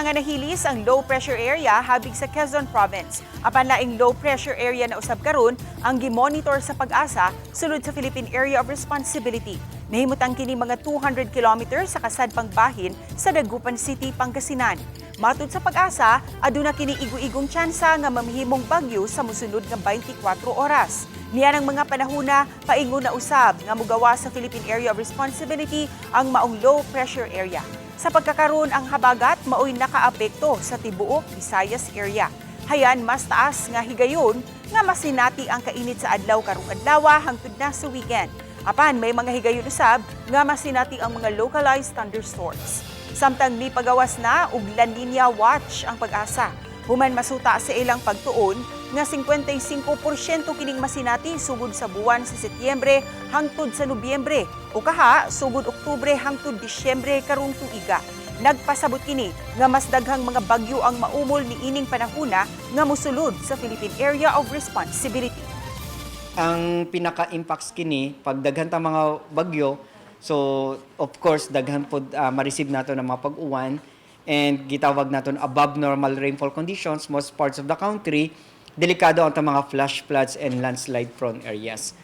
nga nahilis ang low pressure area habig sa Quezon Province. Apan laing low pressure area na usab karon ang gimonitor sa PAGASA sulod sa Philippine Area of Responsibility. Nahimutang kini mga 200 kilometers sa kasadpang bahin sa Dagupan City, Pangasinan. Matod sa PAGASA, aduna kini igu-igong tsansa nga mamhimong bagyo sa mosunod nga 24 oras. Niyan ang mga panahona paingon na usab nga mugawas sa Philippine Area of Responsibility ang maong low pressure area. Sa pagkakaroon ang habagat maoy nakaapekto sa tibuok Visayas area. Hayan mas taas nga higayon nga masinati ang kainit sa adlaw karong adlaw hangtod na sa weekend. Apan may mga higayon usab nga masinati ang mga localized thunderstorms. Samtang nipagawas na ug La Niña watch ang PAGASA. Human masuta sa ilang pagtuon nga 55% kining masinati sugod sa buwan sa Setyembre hangtod sa Nobyembre o kaha sugod Oktubre hangtod Disyembre karong tuiga. Nagpasabot kini nga mas daghang mga bagyo ang maumol ni ining panahona nga mosulod sa Philippine Area of Responsibility. Ang pinaka-impacts kini pag daghan ta mga bagyo, so of course daghan pod ma-receive nato ng mga pag-uwan and gitawag naton above normal rainfall conditions most parts of the country. Delikado ang mga flash floods and landslide prone areas.